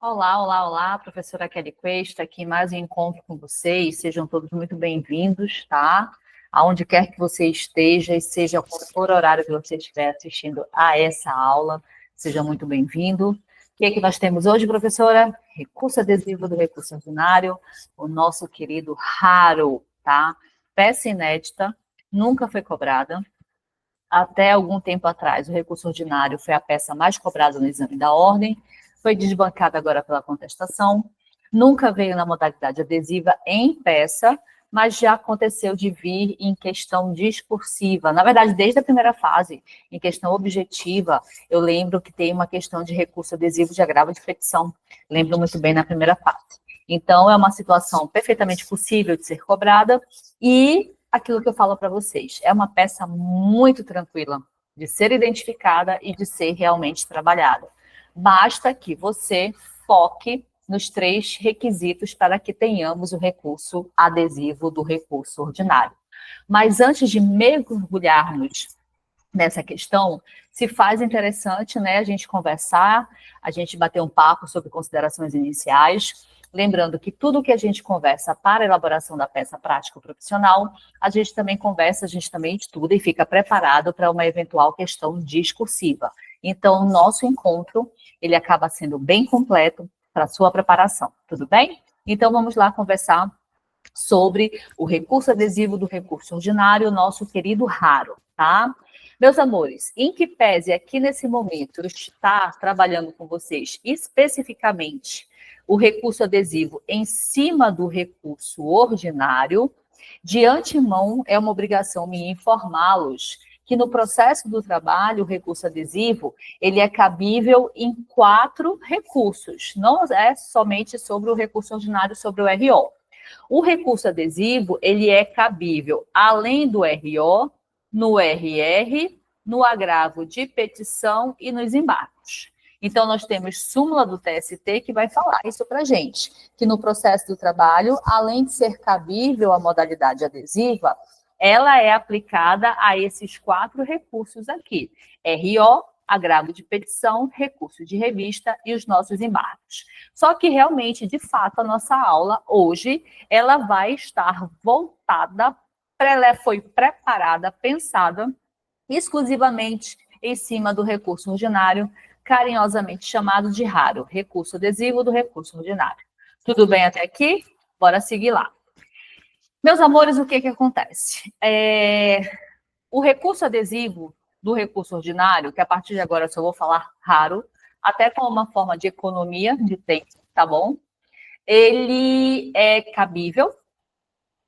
Olá, olá, olá, professora Kelly Cuesta, aqui em mais um encontro com vocês. Sejam todos muito bem-vindos, tá? Aonde quer que você esteja, e seja qual for o horário que você estiver assistindo a essa aula, seja muito bem-vindo. O que é que nós temos hoje, professora? Recurso adesivo do recurso ordinário, o nosso querido raro, tá? Peça inédita, nunca foi cobrada. Até algum tempo atrás, o recurso ordinário foi a peça mais cobrada no exame da ordem, foi desbancada agora pela contestação, nunca veio na modalidade adesiva em peça, mas já aconteceu de vir em questão discursiva. Na verdade, desde a primeira fase, em questão objetiva, eu lembro que tem uma questão de recurso adesivo de agravo de petição. Lembro muito bem na primeira fase. Então, é uma situação perfeitamente possível de ser cobrada e aquilo que eu falo para vocês, é uma peça muito tranquila de ser identificada e de ser realmente trabalhada. Basta que você foque nos 3 requisitos para que tenhamos o recurso adesivo do recurso ordinário. Mas antes de mergulharmos nessa questão, se faz interessante, né, a gente conversar, a gente bater um papo sobre considerações iniciais, lembrando que tudo que a gente conversa para a elaboração da peça prática profissional, a gente também conversa, a gente também estuda e fica preparado para uma eventual questão discursiva. Então, o nosso encontro, ele acaba sendo bem completo para a sua preparação, tudo bem? Então, vamos lá conversar sobre o recurso adesivo do recurso ordinário, nosso querido raro, tá? Meus amores, em que pese aqui nesse momento eu estar trabalhando com vocês especificamente o recurso adesivo em cima do recurso ordinário, de antemão é uma obrigação minha informá-los que no processo do trabalho, o recurso adesivo, ele é cabível em 4 recursos, não é somente sobre o recurso ordinário, sobre o RO. O recurso adesivo, ele é cabível, além do RO, no RR, no agravo de petição e nos embargos. Então, nós temos súmula do TST que vai falar isso para a gente, que no processo do trabalho, além de ser cabível a modalidade adesiva, ela é aplicada a esses 4 recursos aqui, RO, agravo de petição, recurso de revista e os nossos embargos. Só que realmente, de fato, a nossa aula hoje, ela vai estar voltada, ela foi preparada, pensada exclusivamente em cima do recurso ordinário, carinhosamente chamado de raro, recurso adesivo do recurso ordinário. Tudo bem até aqui? Bora seguir lá. Meus amores, o que acontece? O recurso adesivo do recurso ordinário, que a partir de agora eu só vou falar raro, até como uma forma de economia de tempo, tá bom? Ele é cabível,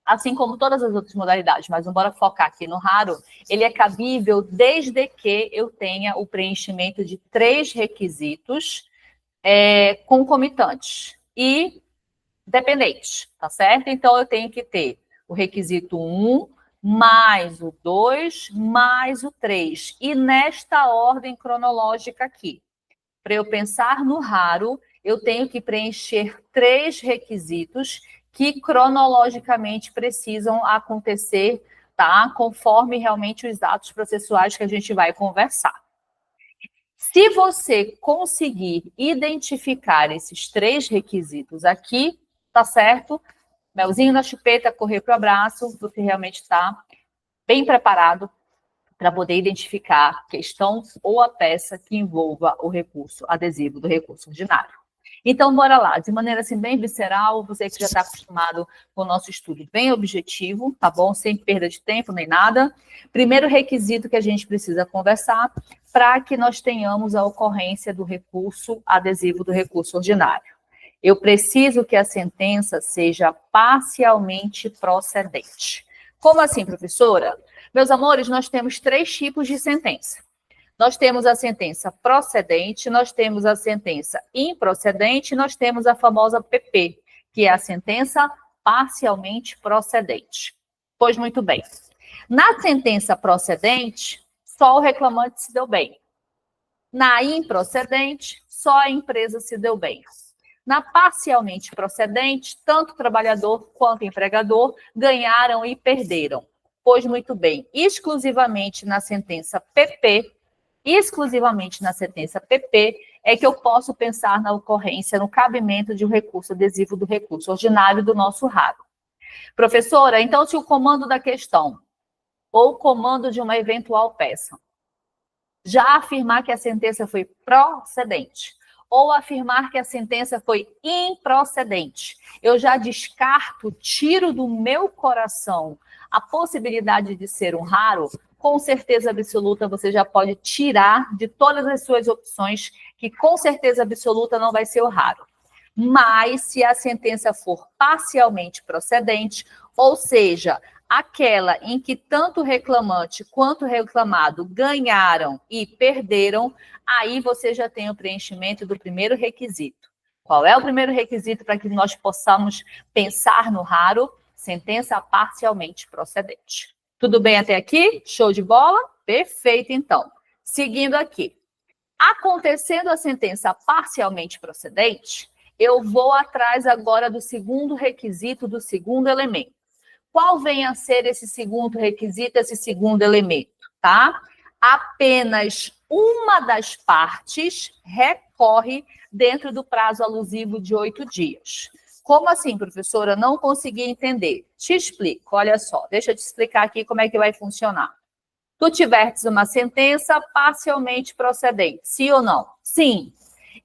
assim como todas as outras modalidades, mas bora focar aqui no raro, ele é cabível desde que eu tenha o preenchimento de 3 requisitos concomitantes e dependentes, tá certo? Então, eu tenho que ter o requisito 1, mais o 2, mais o 3. E nesta ordem cronológica aqui. Para eu pensar no raro, eu tenho que preencher 3 requisitos que cronologicamente precisam acontecer, tá? Conforme realmente os atos processuais que a gente vai conversar. Se você conseguir identificar esses 3 requisitos aqui, tá certo? Melzinho na chupeta, correr para o abraço, você realmente está bem preparado para poder identificar a questão ou a peça que envolva o recurso adesivo do recurso ordinário. Então, bora lá, de maneira assim bem visceral, você que já está acostumado com o nosso estudo bem objetivo, tá bom? Sem perda de tempo nem nada. Primeiro requisito que a gente precisa conversar para que nós tenhamos a ocorrência do recurso adesivo do recurso ordinário. Eu preciso que a sentença seja parcialmente procedente. Como assim, professora? Meus amores, nós temos 3 tipos de sentença. Nós temos a sentença procedente, nós temos a sentença improcedente, nós temos a famosa PP, que é a sentença parcialmente procedente. Pois muito bem. Na sentença procedente, só o reclamante se deu bem. Na improcedente, só a empresa se deu bem. Na parcialmente procedente, tanto o trabalhador quanto o empregador ganharam e perderam. Pois muito bem, exclusivamente na sentença PP, é que eu posso pensar na ocorrência, no cabimento de um recurso adesivo do recurso ordinário do nosso raro. Professora, então, se o comando da questão ou o comando de uma eventual peça já afirmar que a sentença foi procedente ou afirmar que a sentença foi improcedente, eu já descarto, tiro do meu coração a possibilidade de ser um raro, com certeza absoluta você já pode tirar de todas as suas opções que com certeza absoluta não vai ser o raro. Mas se a sentença for parcialmente procedente, ou seja, aquela em que tanto o reclamante quanto o reclamado ganharam e perderam, aí você já tem o preenchimento do primeiro requisito. Qual é o primeiro requisito para que nós possamos pensar no raro? Sentença parcialmente procedente. Tudo bem até aqui? Show de bola? Perfeito, então. Seguindo aqui. Acontecendo a sentença parcialmente procedente, eu vou atrás agora do segundo requisito, do segundo elemento. Qual vem a ser esse segundo requisito, esse segundo elemento, tá? Apenas uma das partes recorre dentro do prazo alusivo de 8 dias. Como assim, professora? Não consegui entender. Te explico, olha só. Deixa eu te explicar aqui como é que vai funcionar. Tu tivertes uma sentença parcialmente procedente, sim ou não? Sim.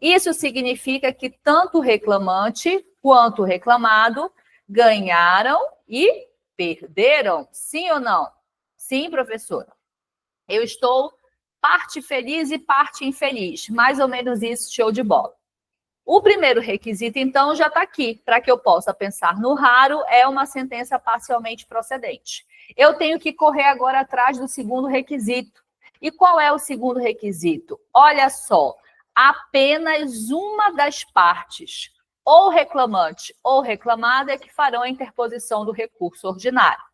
Isso significa que tanto o reclamante quanto o reclamado ganharam e perderam, sim ou não? Sim, professora. Eu estou parte feliz e parte infeliz. Mais ou menos isso, show de bola. O primeiro requisito, então, já está aqui. Para que eu possa pensar no raro, é uma sentença parcialmente procedente. Eu tenho que correr agora atrás do segundo requisito. E qual é o segundo requisito? Olha só, apenas uma das partes, ou reclamante ou reclamada, é que farão a interposição do recurso ordinário.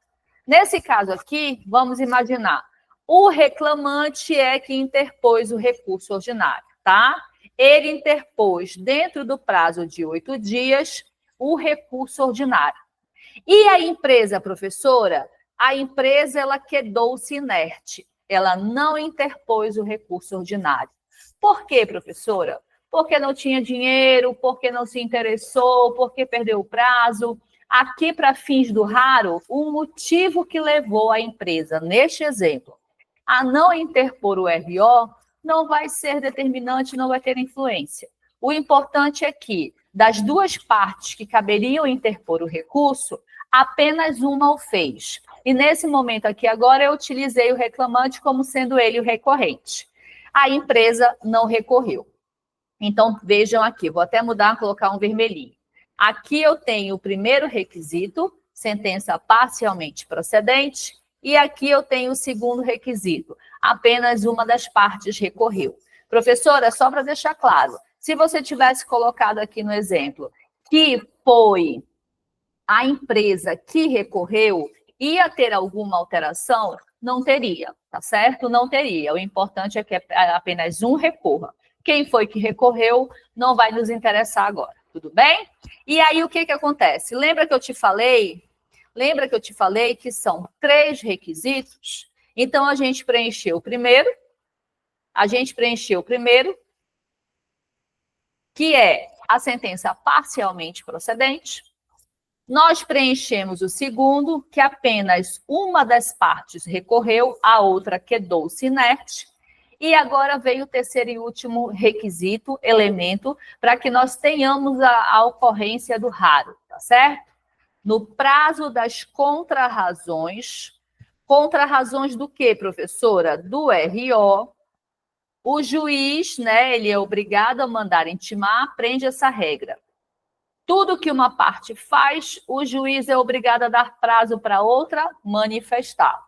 Nesse caso aqui, vamos imaginar, o reclamante é que interpôs o recurso ordinário, tá? Ele interpôs, dentro do prazo de 8 dias, o recurso ordinário. E a empresa, professora? A empresa, ela quedou-se inerte. Ela não interpôs o recurso ordinário. Por quê, professora? Porque não tinha dinheiro, porque não se interessou, porque perdeu o prazo. Aqui, para fins do raro, o motivo que levou a empresa, neste exemplo, a não interpor o RO, não vai ser determinante, não vai ter influência. O importante é que, das duas partes que caberiam interpor o recurso, apenas uma o fez. E nesse momento aqui agora, eu utilizei o reclamante como sendo ele o recorrente. A empresa não recorreu. Então, vejam aqui, vou até mudar, colocar um vermelhinho. Aqui eu tenho o primeiro requisito, sentença parcialmente procedente, e aqui eu tenho o segundo requisito, apenas uma das partes recorreu. Professora, só para deixar claro, se você tivesse colocado aqui no exemplo que foi a empresa que recorreu, ia ter alguma alteração? Não teria, tá certo? Não teria. O importante é que apenas um recorra. Quem foi que recorreu não vai nos interessar agora, tudo bem? E aí o que acontece? Lembra que eu te falei que são 3 requisitos? Então, a gente preencheu o primeiro, que é a sentença parcialmente procedente. Nós preenchemos o segundo, que apenas uma das partes recorreu, a outra quedou-se inerte. E agora veio o terceiro e último requisito, elemento, para que nós tenhamos a ocorrência do raro, tá certo? No prazo das contrarrazões do quê, professora? Do RO, o juiz, né, ele é obrigado a mandar intimar, aprende essa regra. Tudo que uma parte faz, o juiz é obrigado a dar prazo para outra manifestar.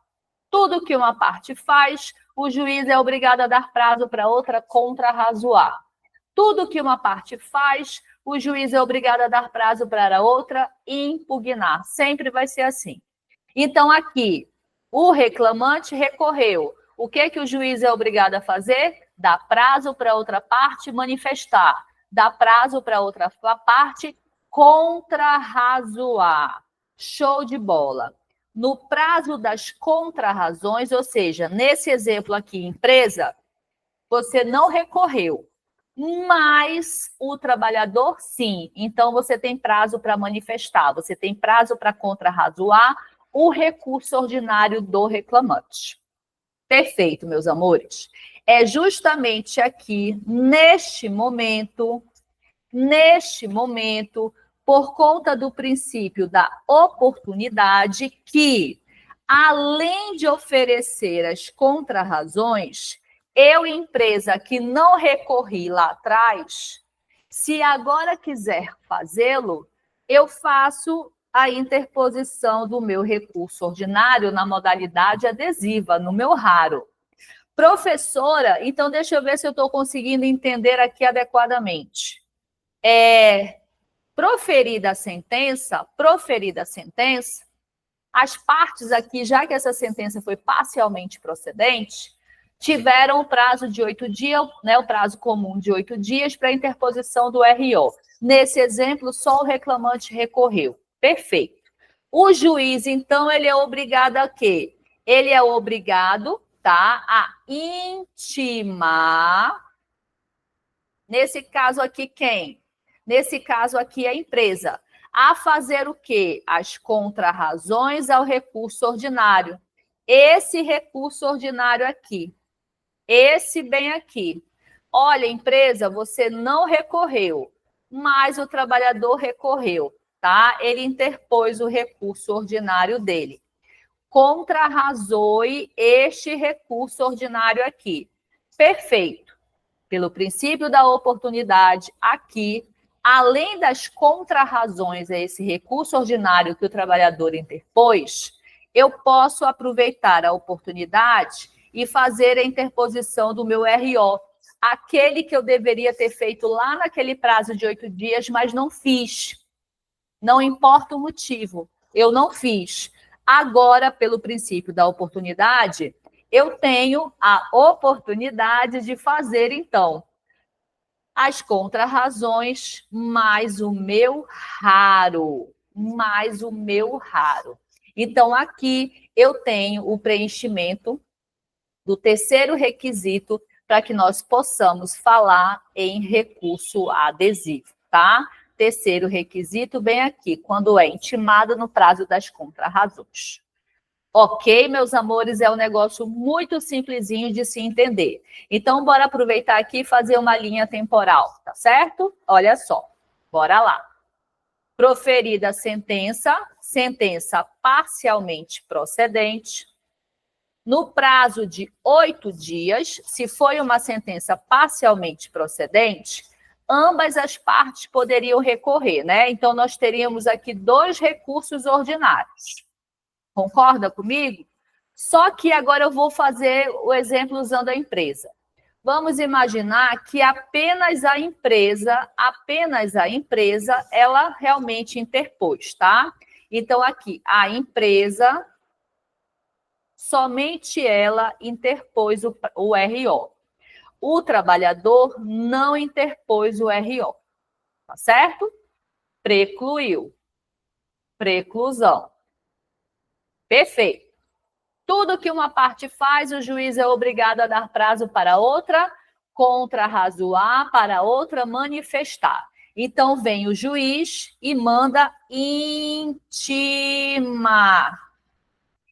Tudo que uma parte faz, o juiz é obrigado a dar prazo para outra contrarrazoar. Tudo que uma parte faz, o juiz é obrigado a dar prazo para outra impugnar. Sempre vai ser assim. Então, aqui, o reclamante recorreu. O que o juiz é obrigado a fazer? Dar prazo para outra parte manifestar. Dar prazo para outra parte contrarrazoar. Show de bola. No prazo das contrarrazões, ou seja, nesse exemplo aqui, empresa, você não recorreu. mas o trabalhador, sim. Então, você tem prazo para manifestar, você tem prazo para contrarrazoar o recurso ordinário do reclamante. Perfeito, meus amores. É justamente aqui, neste momento, por conta do princípio da oportunidade, que, além de oferecer as contrarrazões, eu, empresa que não recorri lá atrás, se agora quiser fazê-lo, eu faço a interposição do meu recurso ordinário na modalidade adesiva, no meu raro. Professora, então deixa eu ver se eu estou conseguindo entender aqui adequadamente. Proferida a sentença, as partes aqui, já que essa sentença foi parcialmente procedente, tiveram o prazo de 8 dias, né, o prazo comum de 8 dias para a interposição do RO. Nesse exemplo, só o reclamante recorreu. Perfeito. O juiz, então, ele é obrigado a quê? Ele é obrigado, tá, a intimar, nesse caso aqui, quem? Nesse caso aqui, a empresa. A fazer o quê? As contrarrazões ao recurso ordinário. Esse recurso ordinário aqui. Esse bem aqui. Olha, empresa, você não recorreu, mas o trabalhador recorreu, tá? Ele interpôs o recurso ordinário dele. Contrarrazoe este recurso ordinário aqui. Perfeito. Pelo princípio da oportunidade, aqui, além das contrarrazões a esse recurso ordinário que o trabalhador interpôs, eu posso aproveitar a oportunidade e fazer a interposição do meu RO, aquele que eu deveria ter feito lá naquele prazo de 8 dias, mas não fiz. Não importa o motivo, eu não fiz. Agora, pelo princípio da oportunidade, eu tenho a oportunidade de fazer, então, as contrarrazões mais o meu raro. Então, aqui eu tenho o preenchimento do terceiro requisito para que nós possamos falar em recurso adesivo, tá? Terceiro requisito, bem aqui, quando é intimado no prazo das contrarrazões. Ok, meus amores, é um negócio muito simplesinho de se entender. Então, bora aproveitar aqui e fazer uma linha temporal, tá certo? Olha só, bora lá. Proferida a sentença parcialmente procedente, no prazo de 8 dias, se foi uma sentença parcialmente procedente, ambas as partes poderiam recorrer, né? Então, nós teríamos aqui 2 recursos ordinários. Concorda comigo? Só que agora eu vou fazer o exemplo usando a empresa. Vamos imaginar que apenas a empresa, ela realmente interpôs, tá? Então, aqui, a empresa, somente ela interpôs o RO. O trabalhador não interpôs o RO, tá certo? Precluiu. Preclusão. Perfeito. Tudo que uma parte faz, o juiz é obrigado a dar prazo para outra, contrarrazoar para outra manifestar. Então, vem o juiz e manda intimar.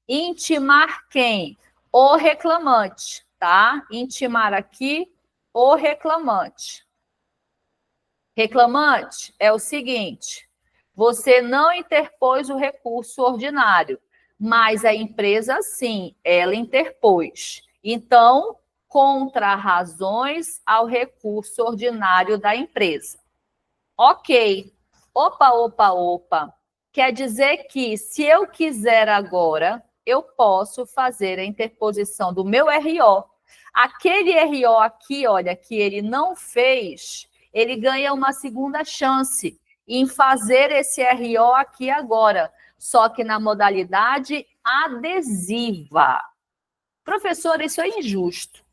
Intimar quem? O reclamante, tá? Intimar aqui o reclamante. Reclamante é o seguinte: você não interpôs o recurso ordinário, mas a empresa, sim, ela interpôs. Então, contrarrazões ao recurso ordinário da empresa. Ok. Opa. Quer dizer que, se eu quiser agora, eu posso fazer a interposição do meu RO. Aquele RO aqui, olha, que ele não fez, ele ganha uma segunda chance em fazer esse RO aqui agora, só que na modalidade adesiva. Professor, isso é injusto.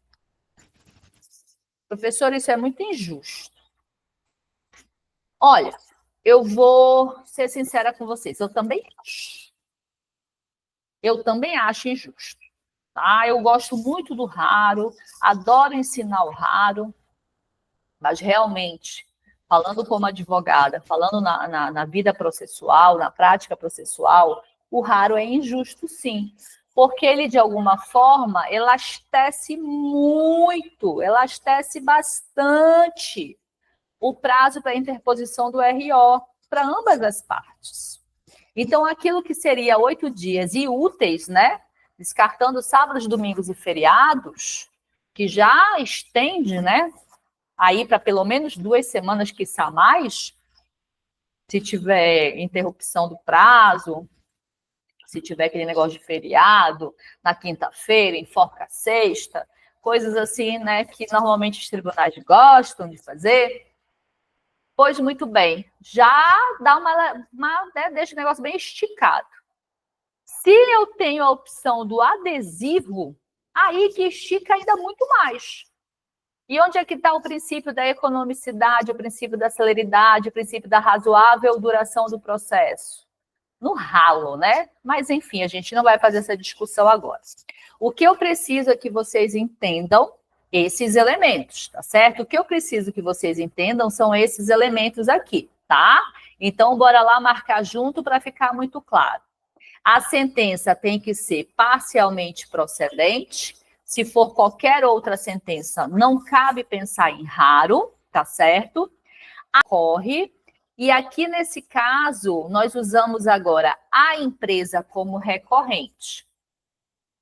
Professor, isso é muito injusto. Olha, eu vou ser sincera com vocês, eu também acho. Eu também acho injusto. Tá? Eu gosto muito do raro, adoro ensinar o raro, mas realmente, falando como advogada, falando na vida processual, na prática processual, o raro é injusto, sim, porque ele, de alguma forma, elastece muito, elastece bastante o prazo para interposição do RO para ambas as partes. Então, aquilo que seria 8 dias e úteis, né, descartando sábados, domingos e feriados, que já estende, né, aí para pelo menos 2 semanas, quiçá mais, se tiver interrupção do prazo, se tiver aquele negócio de feriado, na quinta-feira, enfoca a sexta, coisas assim, né, que normalmente os tribunais gostam de fazer. Pois muito bem, já dá né, deixa o negócio bem esticado. Se eu tenho a opção do adesivo, aí que estica ainda muito mais. E onde é que está o princípio da economicidade, o princípio da celeridade, o princípio da razoável duração do processo? No ralo, né? Mas, enfim, a gente não vai fazer essa discussão agora. O que eu preciso é que vocês entendam esses elementos, tá certo? O que eu preciso que vocês entendam são esses elementos aqui, tá? Então, bora lá marcar junto para ficar muito claro. A sentença tem que ser parcialmente procedente. Se for qualquer outra sentença, não cabe pensar em raro, tá certo? Ocorre. E aqui, nesse caso, nós usamos agora a empresa como recorrente.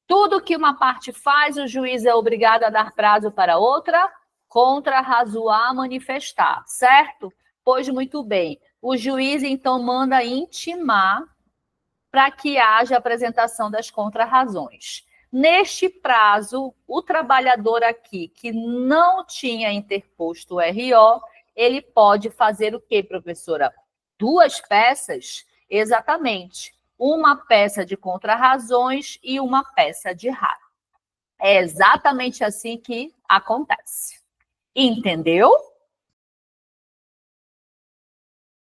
Tudo que uma parte faz, o juiz é obrigado a dar prazo para outra, contrarrazoar, manifestar, certo? Pois muito bem. O juiz, então, manda intimar para que haja apresentação das contrarrazões. Neste prazo, o trabalhador aqui que não tinha interposto o RO, ele pode fazer o quê, professora? 2 peças? Exatamente. Uma peça de contrarrazões e uma peça de raro. É exatamente assim que acontece. Entendeu?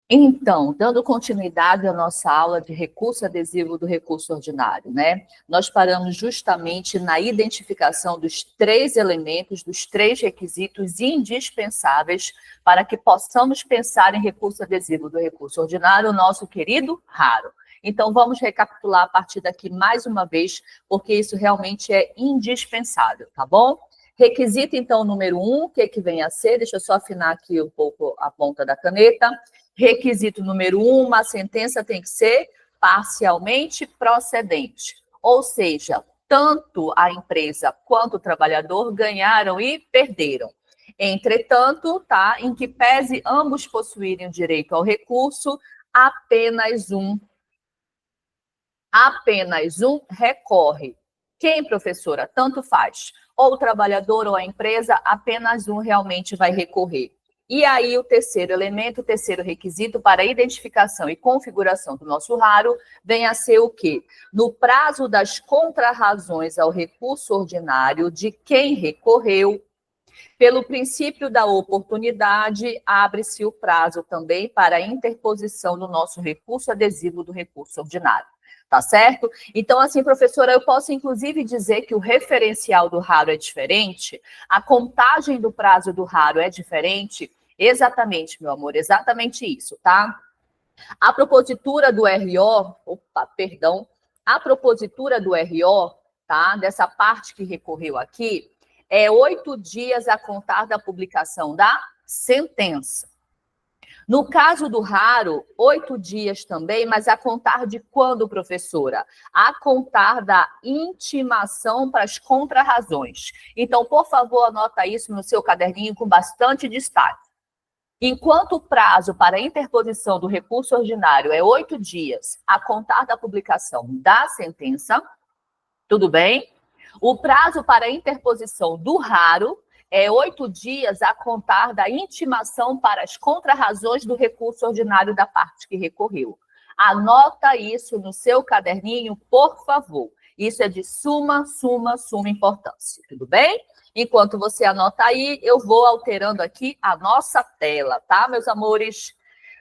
Então, dando continuidade à nossa aula de recurso adesivo do recurso ordinário, né? Nós paramos justamente na identificação dos 3 elementos, dos 3 requisitos indispensáveis para que possamos pensar em recurso adesivo do recurso ordinário, o nosso querido raro. Então, vamos recapitular a partir daqui mais uma vez, porque isso realmente é indispensável, tá bom? Requisito, então, número 1, o que vem a ser? Deixa eu só afinar aqui um pouco a ponta da caneta. Requisito número 1, uma sentença tem que ser parcialmente procedente. Ou seja, tanto a empresa quanto o trabalhador ganharam e perderam. Entretanto, tá, em que pese ambos possuírem o direito ao recurso, apenas um recorre. Quem, professora? Tanto faz. Ou o trabalhador ou a empresa, apenas um realmente vai recorrer. E aí, o terceiro elemento, o terceiro requisito para identificação e configuração do nosso raro vem a ser o quê? No prazo das contrarrazões ao recurso ordinário de quem recorreu, pelo princípio da oportunidade, abre-se o prazo também para a interposição do nosso recurso adesivo do recurso ordinário. Tá certo? Então, assim, professora, eu posso, inclusive, dizer que o referencial do raro é diferente, a contagem do prazo do raro é diferente. Exatamente, meu amor, exatamente isso, tá? A propositura do RO, a propositura do RO, tá? Dessa parte que recorreu aqui, é 8 dias a contar da publicação da sentença. No caso do raro, 8 dias também, mas a contar de quando, professora? A contar da intimação para as contrarrazões. Então, por favor, anota isso no seu caderninho com bastante destaque. Enquanto o prazo para a interposição do recurso ordinário é 8 dias, a contar da publicação da sentença, tudo bem? O prazo para a interposição do raro é 8 dias a contar da intimação para as contrarrazões do recurso ordinário da parte que recorreu. Anota isso no seu caderninho, por favor. Isso é de suma importância, tudo bem? Enquanto você anota aí, eu vou alterando aqui a nossa tela, tá, meus amores?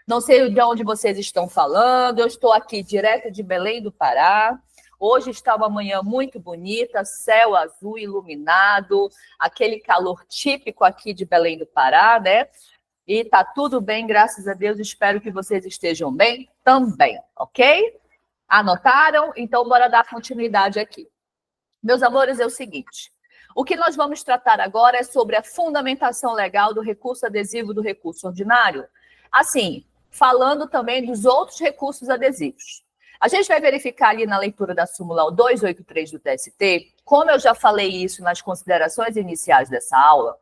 Não sei de onde vocês estão falando, eu estou aqui direto de Belém do Pará. Hoje está uma manhã muito bonita, céu azul iluminado, aquele calor típico aqui de Belém do Pará, né? E tá tudo bem, graças a Deus. Espero que vocês estejam bem também, ok? Anotaram? Então, bora dar continuidade aqui. Meus amores, é o seguinte. O que nós vamos tratar agora é sobre a fundamentação legal do recurso adesivo do recurso ordinário. Assim, falando também dos outros recursos adesivos. A gente vai verificar ali na leitura da súmula 283 do TST, como eu já falei isso nas considerações iniciais dessa aula,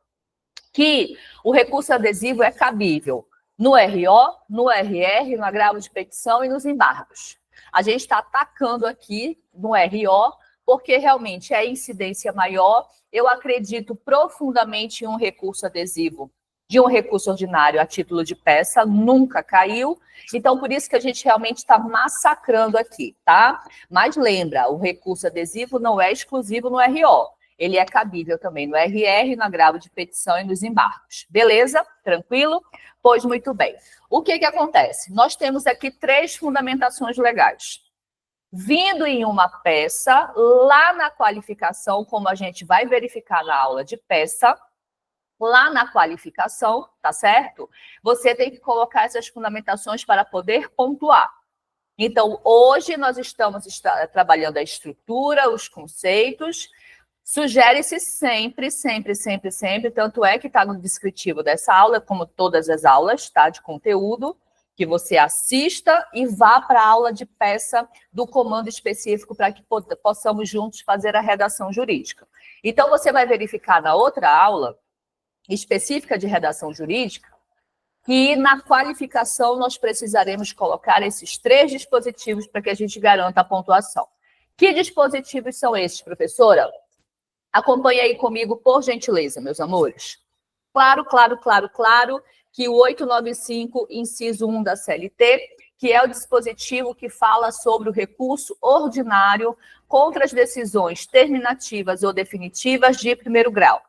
que o recurso adesivo é cabível no RO, no RR, no agravo de petição e nos embargos. A gente está atacando aqui no RO, porque realmente é incidência maior. Eu acredito profundamente em um recurso adesivo de um recurso ordinário a título de peça, nunca caiu. Então, por isso que a gente realmente está massacrando aqui, tá? Mas lembra, o recurso adesivo não é exclusivo no RO. Ele é cabível também no RR, no agravo de petição e nos embargos. Beleza? Tranquilo? Pois muito bem. O que acontece? Nós temos aqui 3 fundamentações legais. Vindo em uma peça, lá na qualificação, como a gente vai verificar na aula de peça, lá na qualificação, tá certo? Você tem que colocar essas fundamentações para poder pontuar. Então, hoje nós estamos trabalhando a estrutura, os conceitos. Sugere-se sempre, tanto é que está no descritivo dessa aula, como todas as aulas, tá, de conteúdo, que você assista e vá para a aula de peça do comando específico para que possamos juntos fazer a redação jurídica. Então, você vai verificar na outra aula específica de redação jurídica que na qualificação nós precisaremos colocar esses 3 dispositivos para que a gente garanta a pontuação. Que dispositivos são esses, professora? Acompanhe aí comigo, por gentileza, meus amores. Claro que o 895, inciso 1 da CLT, que é o dispositivo que fala sobre o recurso ordinário contra as decisões terminativas ou definitivas de primeiro grau.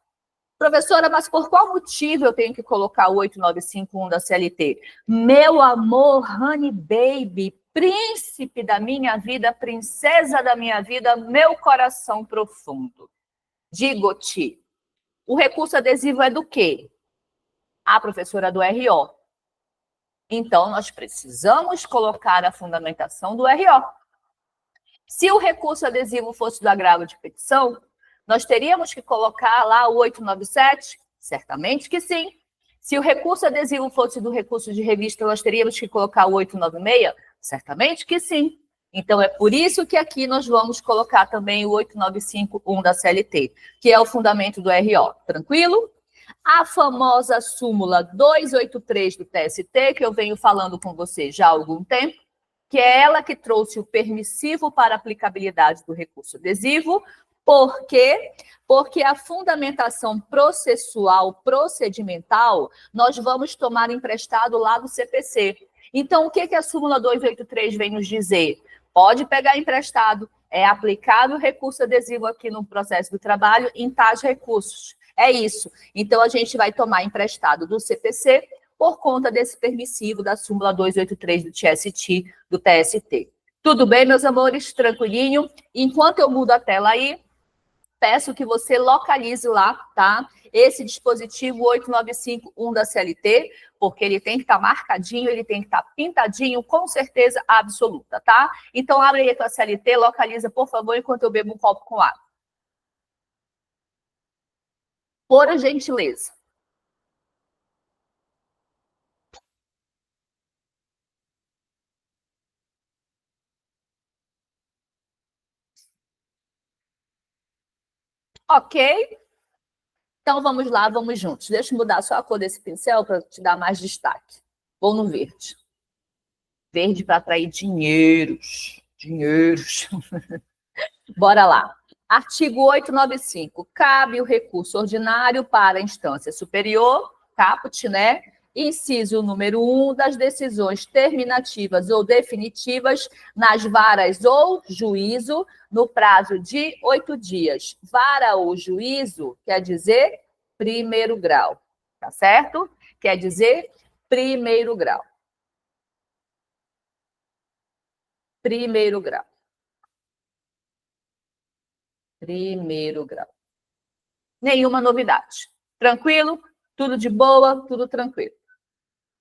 Professora, mas por qual motivo eu tenho que colocar o 895.1 da CLT? Meu amor, honey baby, príncipe da minha vida, princesa da minha vida, meu coração profundo. Digo-te, o recurso adesivo é do quê? A professora do RO. Então, nós precisamos colocar a fundamentação do RO. Se o recurso adesivo fosse do agravo de petição, nós teríamos que colocar lá o 897? Certamente que sim. Se o recurso adesivo fosse do recurso de revista, nós teríamos que colocar o 896? Certamente que sim. Então, é por isso que aqui nós vamos colocar também o 895.1 da CLT, que é o fundamento do RO. Tranquilo? A famosa súmula 283 do TST, que eu venho falando com você já há algum tempo, que é ela que trouxe o permissivo para aplicabilidade do recurso adesivo. Por quê? Porque a fundamentação processual, procedimental, nós vamos tomar emprestado lá do CPC. Então, o que a súmula 283 vem nos dizer? Pode pegar emprestado, é aplicável o recurso adesivo aqui no processo do trabalho em tais recursos. É isso. Então, a gente vai tomar emprestado do CPC por conta desse permissivo da súmula 283 do TST. Tudo bem, meus amores? Tranquilinho? Enquanto eu mudo a tela aí, peço que você localize lá, tá? Esse dispositivo 895.1 da CLT, porque ele tem que estar marcadinho, ele tem que estar pintadinho, com certeza absoluta, tá? Então, abre aí a tua CLT, localiza, por favor, enquanto eu bebo um copo com água. Por gentileza. Ok? Então, vamos lá, vamos juntos. Deixa eu mudar só a cor desse pincel para te dar mais destaque. Vou no verde. Verde para atrair dinheiros. Dinheiros. Bora lá. Artigo 895. Cabe o recurso ordinário para a instância superior, caput, né? Inciso número 1 das decisões terminativas ou definitivas nas varas ou juízo no prazo de 8 dias. Vara ou juízo quer dizer primeiro grau, tá certo? Quer dizer primeiro grau. Primeiro grau. Primeiro grau. Nenhuma novidade. Tranquilo? Tudo de boa? Tudo tranquilo.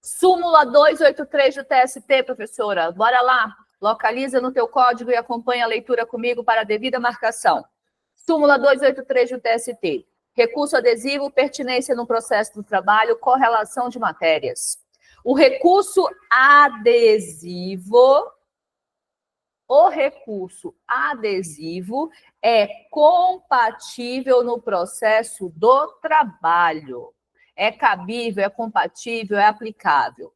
Súmula 283 do TST, professora. Bora lá. Localiza no teu código e acompanha a leitura comigo para a devida marcação. Súmula 283 do TST. Recurso adesivo, pertinência no processo do trabalho, correlação de matérias. O recurso adesivo é compatível no processo do trabalho. É cabível, é compatível, é aplicável.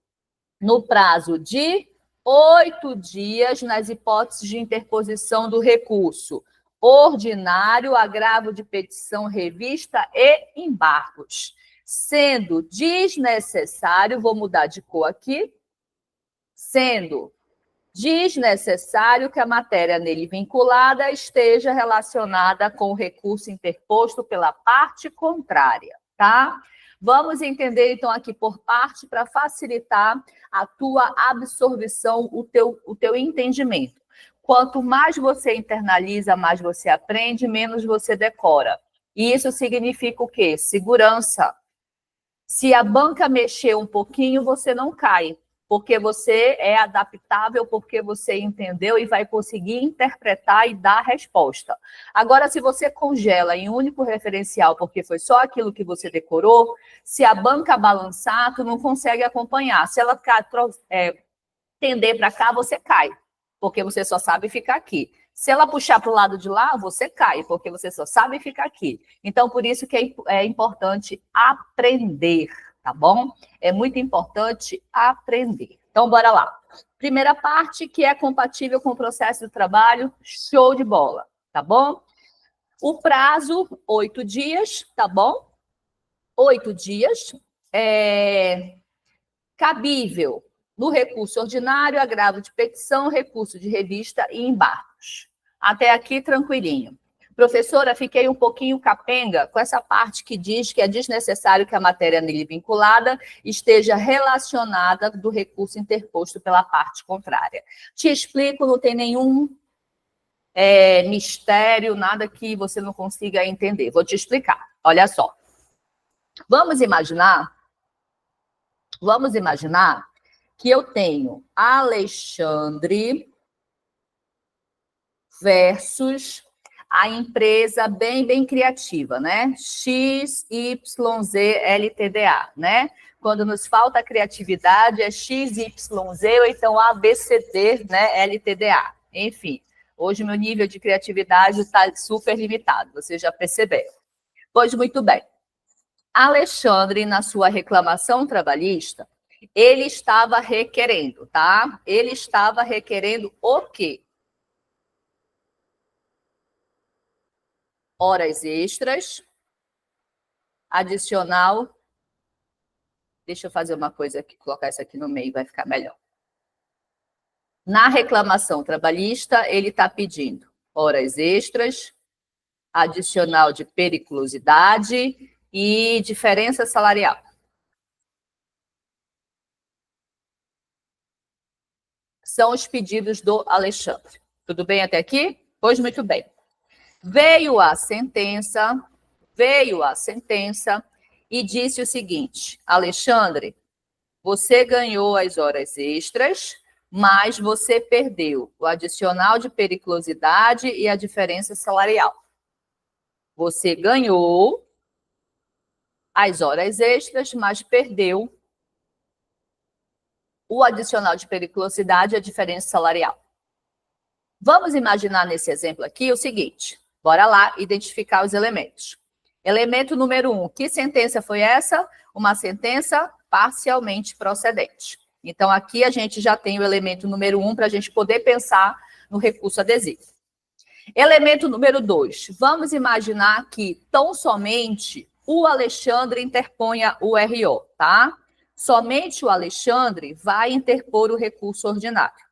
No prazo de 8 dias, nas hipóteses de interposição do recurso ordinário, agravo de petição, revista e embargos. Sendo desnecessário, vou mudar de cor aqui, sendo desnecessário que a matéria nele vinculada esteja relacionada com o recurso interposto pela parte contrária, tá? Vamos entender, então, aqui por parte, para facilitar a tua absorção, o teu entendimento. Quanto mais você internaliza, mais você aprende, menos você decora. E isso significa o quê? Segurança. Se a banca mexer um pouquinho, você não cai, porque você é adaptável, porque você entendeu e vai conseguir interpretar e dar a resposta. Agora, se você congela em um único referencial, porque foi só aquilo que você decorou, se a banca balançar, tu não consegue acompanhar. Se ela tender para cá, você cai, porque você só sabe ficar aqui. Se ela puxar para o lado de lá, você cai, porque você só sabe ficar aqui. Então, por isso que é importante aprender, tá bom? É muito importante aprender. Então, bora lá. Primeira parte, que é compatível com o processo do trabalho, show de bola, tá bom? O prazo, 8 dias, tá bom? 8 dias. Cabível no recurso ordinário, agravo de petição, recurso de revista e embargos. Até aqui, tranquilinho. Professora, fiquei um pouquinho capenga com essa parte que diz que é desnecessário que a matéria nele vinculada esteja relacionada do recurso interposto pela parte contrária. Te explico, não tem nenhum mistério, nada que você não consiga entender. Vou te explicar. Olha só. Vamos imaginar que eu tenho Alexandre versus a empresa bem criativa, né? XYZ-LTDA, né? Quando nos falta criatividade, é XYZ ou então ABCD, né? LTDA. Enfim, hoje meu nível de criatividade está super limitado, vocês já perceberam. Pois muito bem. Alexandre, na sua reclamação trabalhista, ele estava requerendo, tá? Ele estava requerendo o quê? Horas extras, adicional. Deixa eu fazer uma coisa aqui, colocar isso aqui no meio, vai ficar melhor. Na reclamação trabalhista, ele está pedindo horas extras, adicional de periculosidade e diferença salarial. São os pedidos do Alexandre. Tudo bem até aqui? Pois muito bem. Veio a sentença e disse o seguinte: Alexandre, você ganhou as horas extras, mas você perdeu o adicional de periculosidade e a diferença salarial. Você ganhou as horas extras, mas perdeu o adicional de periculosidade e a diferença salarial. Vamos imaginar nesse exemplo aqui o seguinte. Bora lá identificar os elementos. Elemento número 1. Que sentença foi essa? Uma sentença parcialmente procedente. Então, aqui a gente já tem o elemento número 1 para a gente poder pensar no recurso adesivo. Elemento número 2. Vamos imaginar que tão somente o Alexandre interponha o RO, tá? Somente o Alexandre vai interpor o recurso ordinário.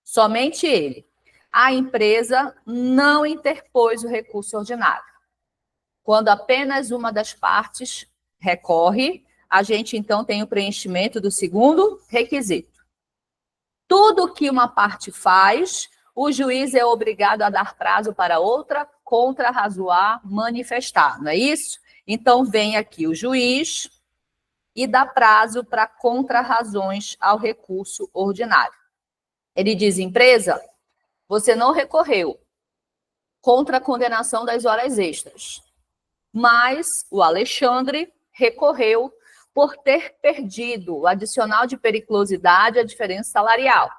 Somente ele. A empresa não interpôs o recurso ordinário. Quando apenas uma das partes recorre, a gente então tem o preenchimento do segundo requisito. Tudo que uma parte faz, o juiz é obrigado a dar prazo para outra contrarrazoar, manifestar, não é isso? Então, vem aqui o juiz e dá prazo para contrarrazões ao recurso ordinário. Ele diz, empresa, você não recorreu contra a condenação das horas extras, mas o Alexandre recorreu por ter perdido o adicional de periculosidade e a diferença salarial.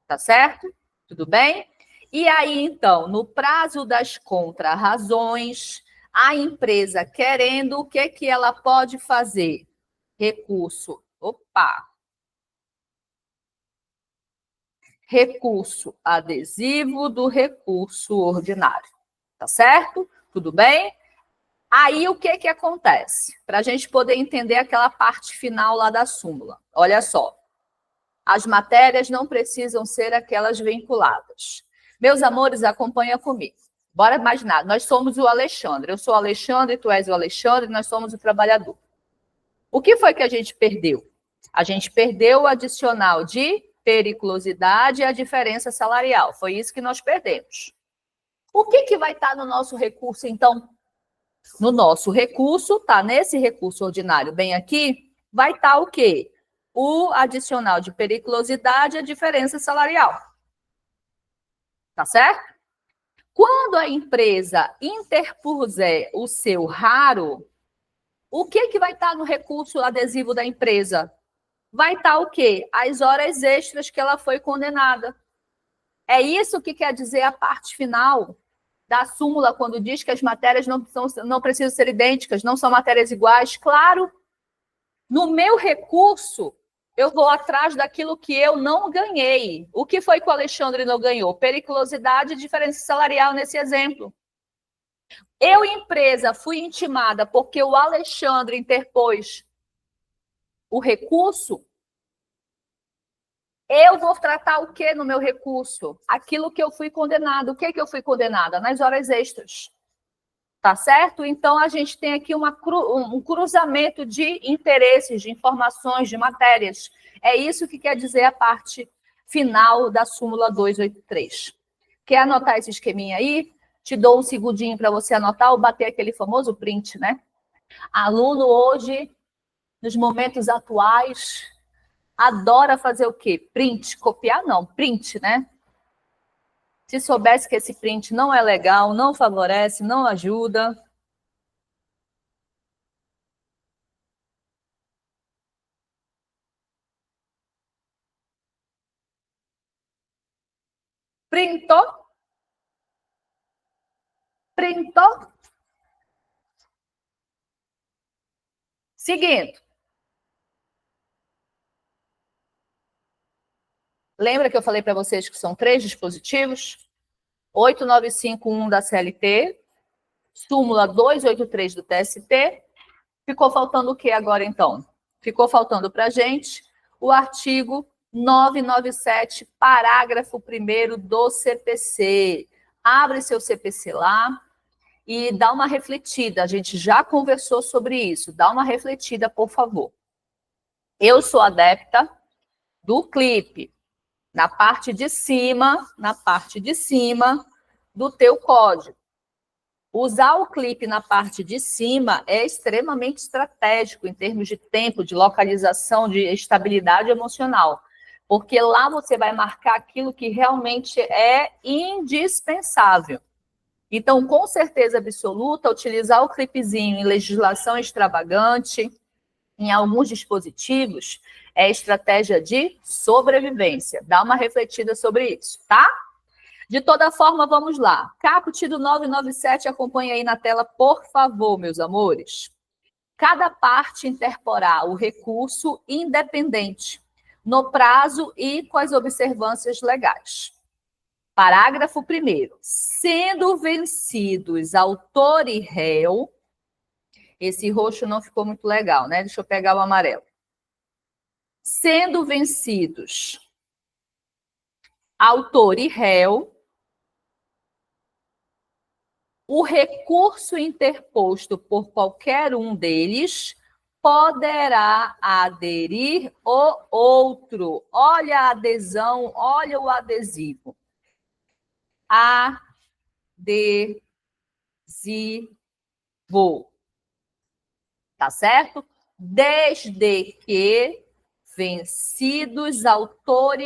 Tá certo? Tudo bem? E aí, então, no prazo das contrarrazões, a empresa querendo, o que que ela pode fazer? Recurso. Opa! Recurso adesivo do recurso ordinário. Tá certo? Tudo bem? Aí, o que que acontece? Para a gente poder entender aquela parte final lá da súmula. Olha só. As matérias não precisam ser aquelas vinculadas. Meus amores, acompanha comigo. Bora imaginar, nós somos o Alexandre. Eu sou o Alexandre, tu és o Alexandre, nós somos o trabalhador. O que foi que a gente perdeu? A gente perdeu o adicional de periculosidade e a diferença salarial. Foi isso que nós perdemos. O que que vai estar no nosso recurso, então? No nosso recurso, tá nesse recurso ordinário bem aqui, vai estar o quê? O adicional de periculosidade e a diferença salarial. Tá certo? Quando a empresa interpuser o seu raro, o que que vai estar no recurso adesivo da empresa? Vai estar o quê? As horas extras que ela foi condenada. É isso que quer dizer a parte final da súmula, quando diz que as matérias não precisam ser idênticas, não são matérias iguais. Claro, no meu recurso, eu vou atrás daquilo que eu não ganhei. O que foi que o Alexandre não ganhou? Periculosidade e diferença salarial nesse exemplo. Eu, empresa, fui intimada porque o Alexandre interpôs o recurso. Eu vou tratar o que no meu recurso? Aquilo que eu fui condenado. O que eu fui condenada? Nas horas extras. Tá certo? Então, a gente tem aqui um cruzamento de interesses, de informações, de matérias. É isso que quer dizer a parte final da súmula 283. Quer anotar esse esqueminha aí? Te dou um segundinho para você anotar ou bater aquele famoso print, né? Aluno hoje, nos momentos atuais, adora fazer o quê? Print. Copiar não, print, né? Se soubesse que esse print não é legal, não favorece, não ajuda. Printou? Printou? Seguindo. Lembra que eu falei para vocês que são 3 dispositivos? 8951 da CLT, súmula 283 do TST. Ficou faltando o que agora, então? Ficou faltando para a gente o artigo 997, parágrafo 1º do CPC. Abre seu CPC lá e dá uma refletida. A gente já conversou sobre isso. Dá uma refletida, por favor. Eu sou adepta do clipe. Na parte de cima do teu código. Usar o clipe na parte de cima é extremamente estratégico em termos de tempo, de localização, de estabilidade emocional, porque lá você vai marcar aquilo que realmente é indispensável. Então, com certeza absoluta, utilizar o clipezinho em legislação extravagante, em alguns dispositivos, é estratégia de sobrevivência. Dá uma refletida sobre isso, tá? De toda forma, vamos lá. Caput do 997, acompanha aí na tela, por favor, meus amores. Cada parte interporá o recurso independente, no prazo e com as observâncias legais. Parágrafo 1º. Sendo vencidos autor e réu, esse roxo não ficou muito legal, né? Deixa eu pegar o amarelo. Sendo vencidos autor e réu, o recurso interposto por qualquer um deles poderá aderir o outro. Olha a adesão, olha o adesivo. Tá certo? Desde que vencidos autor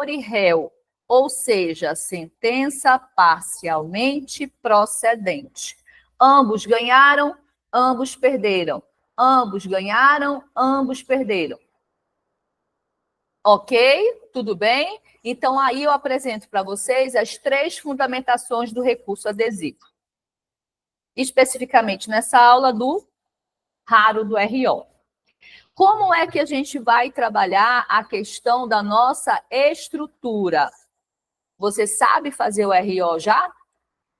e réu, ou seja, sentença parcialmente procedente. Ambos ganharam, ambos perderam. Ambos ganharam, ambos perderam. Ok? Tudo bem? Então, aí eu apresento para vocês as 3 fundamentações do recurso adesivo. Especificamente nessa aula do raro do RO. Como é que a gente vai trabalhar a questão da nossa estrutura? Você sabe fazer o RO já?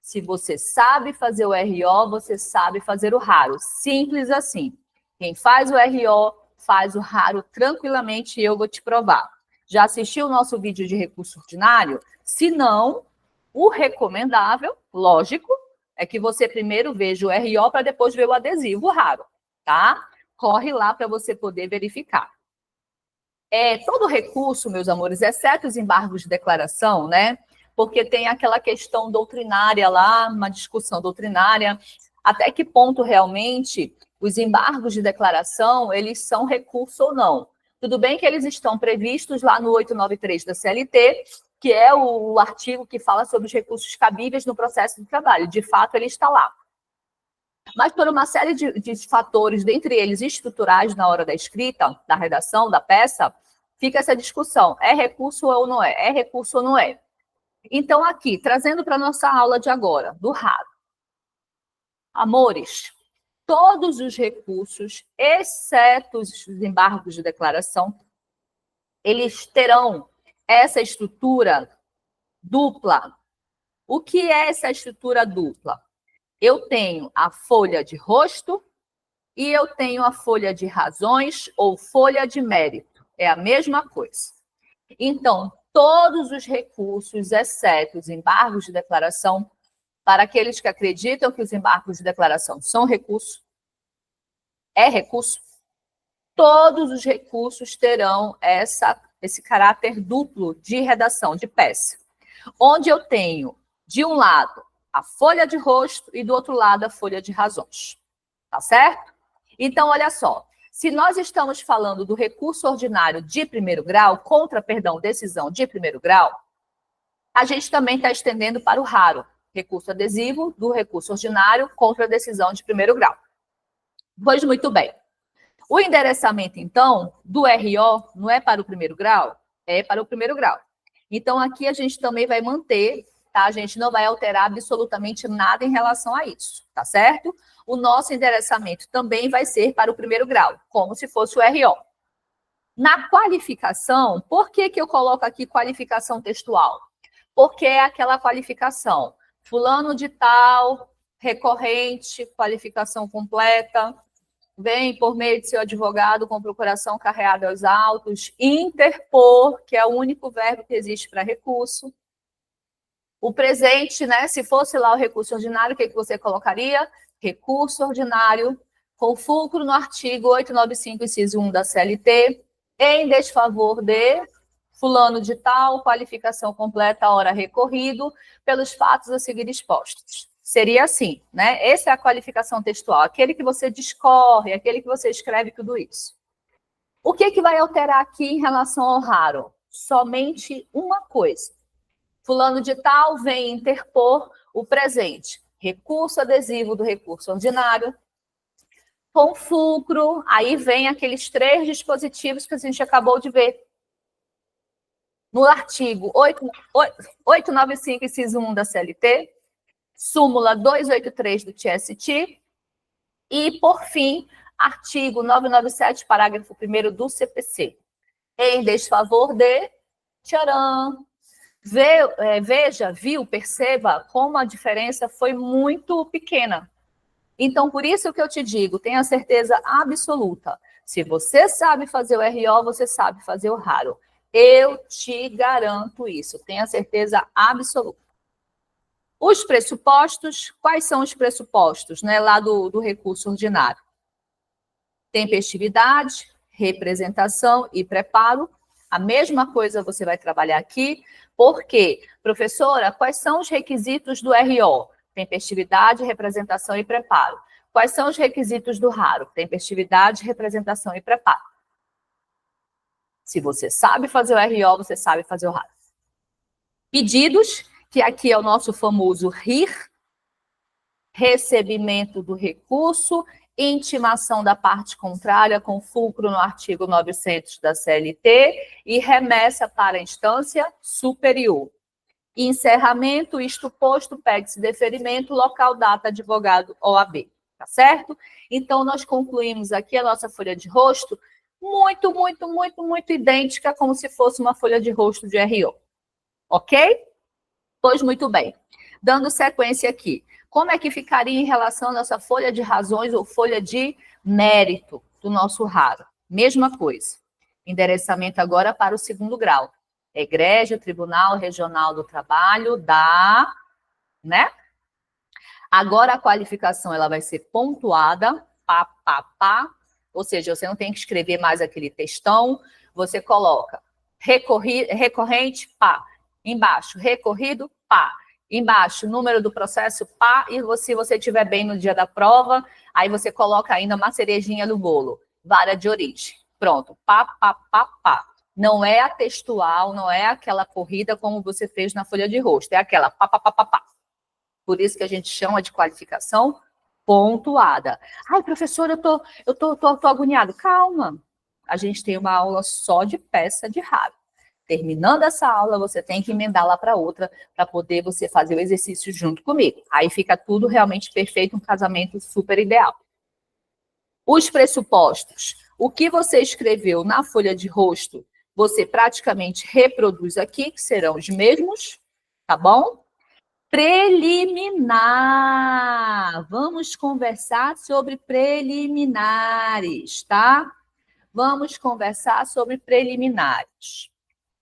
Se você sabe fazer o RO, você sabe fazer o raro. Simples assim. Quem faz o RO, faz o raro tranquilamente e eu vou te provar. Já assistiu o nosso vídeo de recurso ordinário? Se não, o recomendável, lógico, é que você primeiro veja o RO para depois ver o adesivo raro, tá? Corre lá para você poder verificar. Todo recurso, meus amores, exceto os embargos de declaração, né? Porque tem aquela questão doutrinária lá, uma discussão doutrinária, até que ponto realmente os embargos de declaração, eles são recurso ou não. Tudo bem que eles estão previstos lá no 893 da CLT, que é o artigo que fala sobre os recursos cabíveis no processo de trabalho. De fato, ele está lá. Mas por uma série de fatores, dentre eles estruturais na hora da escrita, da redação, da peça, fica essa discussão. É recurso ou não é? É recurso ou não é? Então, aqui, trazendo para a nossa aula de agora, do raro. Amores, todos os recursos, exceto os embargos de declaração, eles terão essa estrutura dupla. O que é essa estrutura dupla? Eu tenho a folha de rosto e eu tenho a folha de razões ou folha de mérito. É a mesma coisa. Então, todos os recursos, exceto os embargos de declaração, para aqueles que acreditam que os embargos de declaração são recurso, todos os recursos terão esse caráter duplo de redação, de peça. Onde eu tenho, de um lado, a folha de rosto e do outro lado a folha de razões. Tá certo? Então, olha só. Se nós estamos falando do recurso ordinário de primeiro grau, decisão de primeiro grau, a gente também está estendendo para o raro, recurso adesivo do recurso ordinário contra a decisão de primeiro grau. Pois muito bem. O endereçamento, então, do RO não é para o primeiro grau? É para o primeiro grau. Então, aqui a gente também vai manter, tá? A gente não vai alterar absolutamente nada em relação a isso, tá certo? O nosso endereçamento também vai ser para o primeiro grau, como se fosse o RO. Na qualificação, por que eu coloco aqui qualificação textual? Porque é aquela qualificação, fulano de tal, recorrente, qualificação completa, vem por meio de seu advogado com procuração carreada aos autos, interpor, que é o único verbo que existe para recurso. O presente, né? Se fosse lá o recurso ordinário, o que você colocaria? Recurso ordinário, com fulcro no artigo 895, inciso 1 da CLT, em desfavor de fulano de tal, qualificação completa, hora recorrido, pelos fatos a seguir expostos. Seria assim, né? Essa é a qualificação textual, aquele que você discorre, aquele que você escreve tudo isso. O que vai alterar aqui em relação ao raro? Somente uma coisa. Fulano de tal vem interpor o presente. Recurso adesivo do recurso ordinário. Com fulcro, aí vem aqueles 3 dispositivos que a gente acabou de ver. No artigo 895, inciso 1 da CLT, súmula 283 do TST, e, por fim, artigo 997, parágrafo 1º do CPC. Em desfavor de tcharam. Perceba como a diferença foi muito pequena. Então, por isso que eu te digo, tenha certeza absoluta. Se você sabe fazer o RO, você sabe fazer o raro. Eu te garanto isso, tenha certeza absoluta. Os pressupostos, quais são os pressupostos, né, lá do recurso ordinário? Tempestividade, representação e preparo, A mesma coisa você vai trabalhar aqui. Por quê? Professora, quais são os requisitos do RO? Tempestividade, representação e preparo. Quais são os requisitos do raro? Tempestividade, representação e preparo. Se você sabe fazer o RO, você sabe fazer o raro. Pedidos, que aqui é o nosso famoso RIR, recebimento do recurso, intimação da parte contrária com fulcro no artigo 900 da CLT e remessa para a instância superior. Encerramento, isto posto, pede-se deferimento, local, data, advogado, OAB. Tá certo? Então, nós concluímos aqui a nossa folha de rosto muito idêntica, como se fosse uma folha de rosto de RO. Ok? Pois muito bem. Dando sequência aqui. Como é que ficaria em relação à nossa folha de razões ou folha de mérito do nosso raro? Mesma coisa. Endereçamento agora para o segundo grau. Egrégio, Tribunal Regional do Trabalho, né? Agora a qualificação ela vai ser pontuada, ou seja, você não tem que escrever mais aquele textão, você coloca recorrente, pá, embaixo, recorrido, pá, embaixo, número do processo, pá, e se você estiver bem no dia da prova, aí você coloca ainda uma cerejinha no bolo, vara de origem. Pronto, pá. Não é a textual, não é aquela corrida como você fez na folha de rosto, é aquela pá. Por isso que a gente chama de qualificação pontuada. Ai, professora, eu tô agoniado. Calma, a gente tem uma aula só de peça de raro. Terminando essa aula, você tem que emendar lá para outra, para poder você fazer o exercício junto comigo. Aí fica tudo realmente perfeito, um casamento super ideal. Os pressupostos. O que você escreveu na folha de rosto, você praticamente reproduz aqui, que serão os mesmos, tá bom? Preliminar. Vamos conversar sobre preliminares, tá? Vamos conversar sobre preliminares.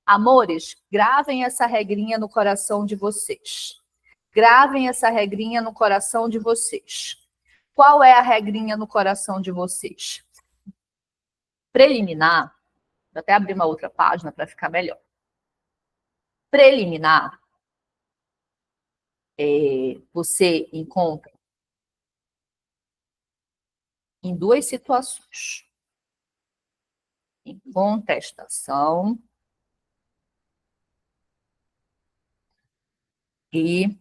Amores, gravem essa regrinha no coração de vocês. Gravem essa regrinha no coração de vocês. Qual é a regrinha no coração de vocês? Preliminar, vou até abrir uma outra página para ficar melhor. Preliminar, você encontra em duas situações. Em contestação e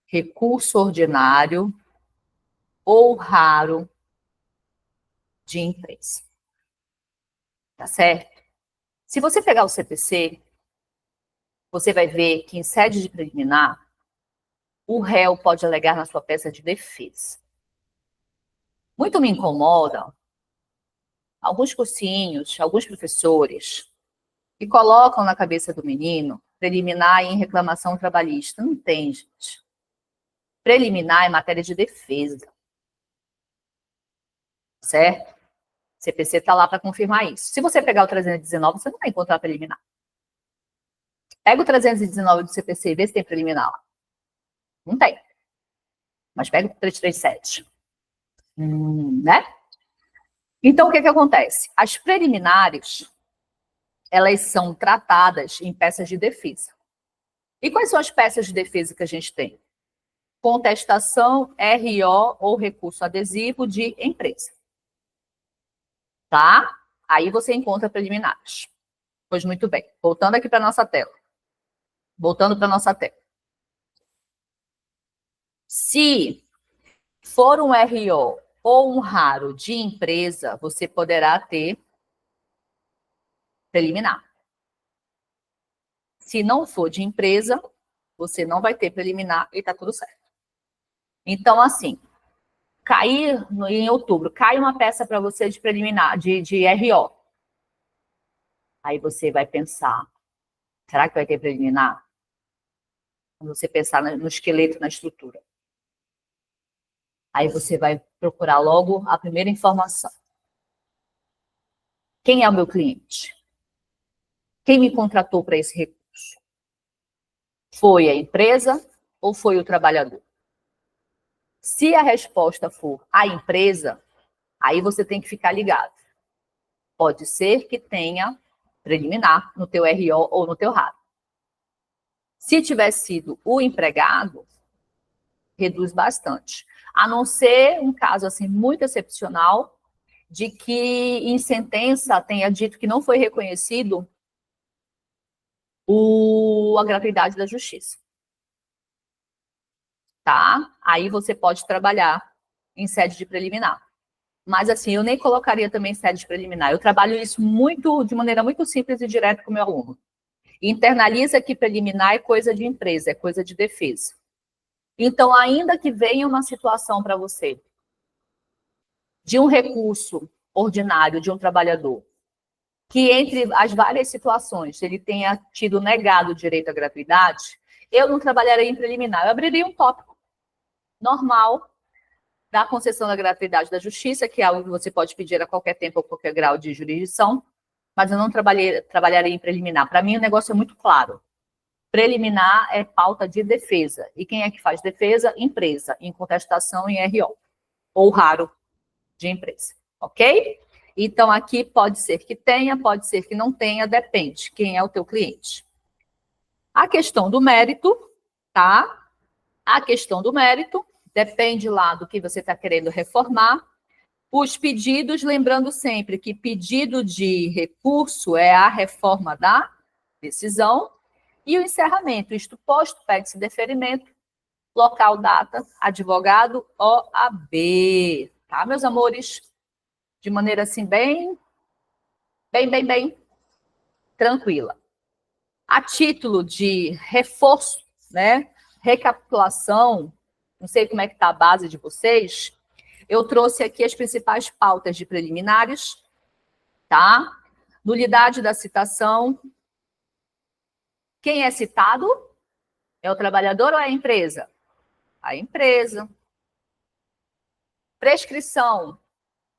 recurso ordinário ou raro de imprensa. Tá certo? Se você pegar o CPC, você vai ver que em sede de preliminar, o réu pode alegar na sua peça de defesa. Muito me incomodam alguns cursinhos, alguns professores, que colocam na cabeça do menino preliminar em reclamação trabalhista. Não tem, gente. Preliminar é matéria de defesa. Certo? CPC está lá para confirmar isso. Se você pegar o 319, você não vai encontrar preliminar. Pega o 319 do CPC e vê se tem preliminar lá. Não tem. Mas pega o 337. Né? Então, o que acontece? As preliminares, elas são tratadas em peças de defesa. E quais são as peças de defesa que a gente tem? Contestação, RO ou recurso adesivo de empresa. Tá? Aí você encontra preliminares. Pois muito bem. Voltando aqui para a nossa tela. Se for um RO ou um raro de empresa, você poderá ter preliminar. Se não for de empresa, você não vai ter preliminar e está tudo certo. Então, assim, cair em outubro, cai uma peça para você de preliminar, de RO. Aí você vai pensar, será que vai ter preliminar? Quando você pensar no esqueleto, na estrutura. Aí você vai procurar logo a primeira informação. Quem é o meu cliente? Quem me contratou para esse recurso? Foi a empresa ou foi o trabalhador? Se a resposta for a empresa, aí você tem que ficar ligado. Pode ser que tenha preliminar no teu RO ou no teu raro. Se tiver sido o empregado, reduz bastante. A não ser um caso assim muito excepcional de que em sentença tenha dito que não foi reconhecido a gratuidade da justiça. Tá? Aí você pode trabalhar em sede de preliminar. Mas assim, eu nem colocaria também sede de preliminar. Eu trabalho isso de maneira muito simples e direta com o meu aluno. Internaliza que preliminar é coisa de empresa, é coisa de defesa. Então, ainda que venha uma situação para você de um recurso ordinário de um trabalhador, que entre as várias situações ele tenha tido negado o direito à gratuidade, eu não trabalharia em preliminar, eu abriria um tópico normal da concessão da gratuidade da justiça, que é algo que você pode pedir a qualquer tempo ou qualquer grau de jurisdição, mas eu não trabalharia em preliminar. Para mim, o negócio é muito claro. Preliminar é pauta de defesa. E quem é que faz defesa? Empresa, em contestação em RO, ou raro de empresa, ok? Então, aqui pode ser que tenha, pode ser que não tenha, depende quem é o teu cliente. A questão do mérito, tá? A questão do mérito depende lá do que você está querendo reformar. Os pedidos, lembrando sempre que pedido de recurso é a reforma da decisão. E o encerramento, isto posto, pede-se deferimento, local, data, advogado, OAB. Tá, meus amores? De maneira assim, bem tranquila. A título de reforço, né? Recapitulação, não sei como é que está a base de vocês, eu trouxe aqui as principais pautas de preliminares, tá? Nulidade da citação. Quem é citado? É o trabalhador ou é a empresa? A empresa. Prescrição.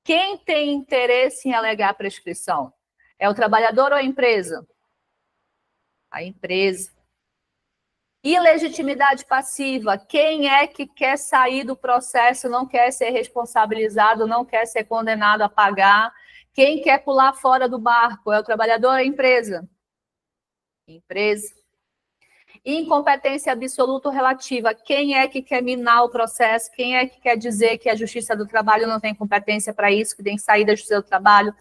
Quem tem interesse em alegar prescrição? É o trabalhador ou a empresa? A empresa. Ilegitimidade passiva. Quem é que quer sair do processo, não quer ser responsabilizado, não quer ser condenado a pagar? Quem quer pular fora do barco? É o trabalhador ou a empresa? Empresa. Incompetência absoluta ou relativa. Quem é que quer minar o processo? Quem é que quer dizer que a Justiça do Trabalho não tem competência para isso, que tem que sair da Justiça do Trabalho?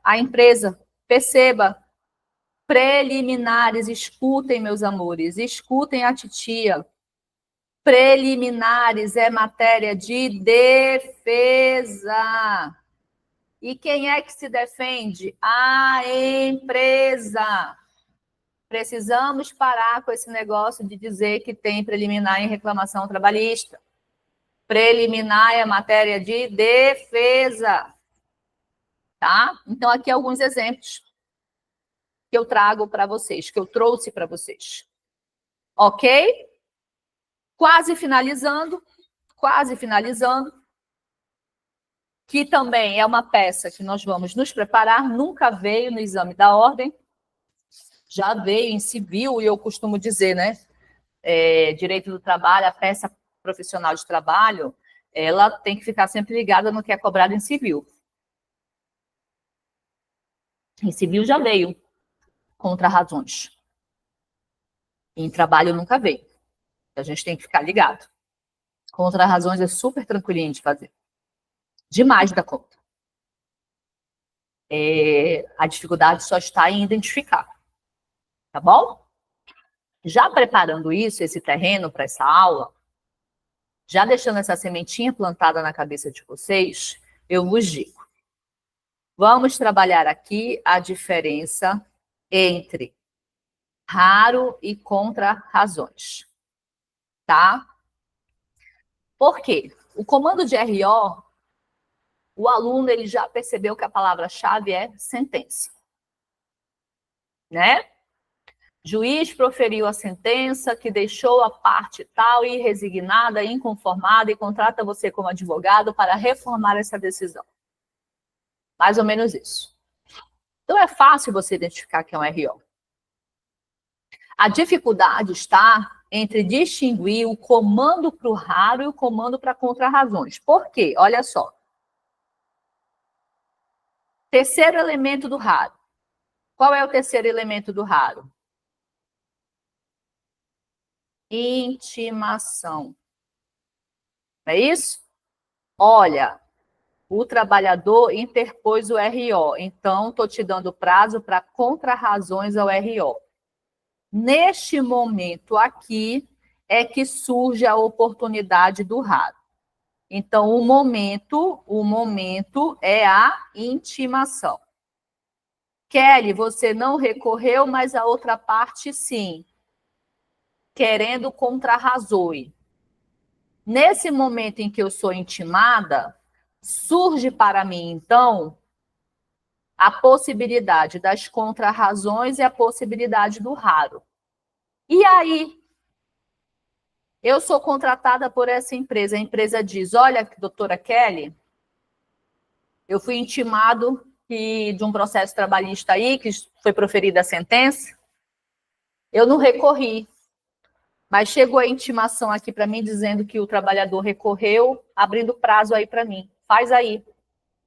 A empresa. Perceba. Preliminares. Escutem, meus amores. Escutem a titia. Preliminares é matéria de defesa. E quem é que se defende? A empresa. Precisamos parar com esse negócio de dizer que tem preliminar em reclamação trabalhista. Preliminar é matéria de defesa. Tá? Então, aqui alguns exemplos que eu trago para vocês, que eu trouxe para vocês. Ok? Quase finalizando, que também é uma peça que nós vamos nos preparar, nunca veio no exame da ordem, já veio em civil, e eu costumo dizer, né? Direito do trabalho, a peça profissional de trabalho, ela tem que ficar sempre ligada no que é cobrado em civil. Em civil já veio contra-razões. Em trabalho nunca veio. A gente tem que ficar ligado. Contra-razões é super tranquilinho de fazer. Demais da conta. A dificuldade só está em identificar. Tá bom? Já preparando isso, esse terreno para essa aula, já deixando essa sementinha plantada na cabeça de vocês, eu vos digo. Vamos trabalhar aqui a diferença entre raro e contra-razões. Tá? Por quê? O comando de RO, o aluno ele já percebeu que a palavra-chave é sentença. Né? Juiz proferiu a sentença que deixou a parte tal e resignada, inconformada e contrata você como advogado para reformar essa decisão. Mais ou menos isso. Então, é fácil você identificar que é um RO. A dificuldade está entre distinguir o comando para o raro e o comando para contra-razões. Por quê? Olha só. Terceiro elemento do raro. Qual é o terceiro elemento do raro? Intimação. Não é isso? Olha, o trabalhador interpôs o RO, então estou te dando prazo para contrarrazões ao RO. Neste momento aqui é que surge a oportunidade do raro. Então, o momento é a intimação. Kelly, você não recorreu, mas a outra parte sim, querendo contrarrazoe. Nesse momento em que eu sou intimada, surge para mim, então, a possibilidade das contrarrazões e a possibilidade do raro. E aí, eu sou contratada por essa empresa. A empresa diz, olha, doutora Kelly, eu fui intimado de um processo trabalhista aí, que foi proferida a sentença, eu não recorri. Mas chegou a intimação aqui para mim dizendo que o trabalhador recorreu, abrindo prazo aí para mim. Faz aí.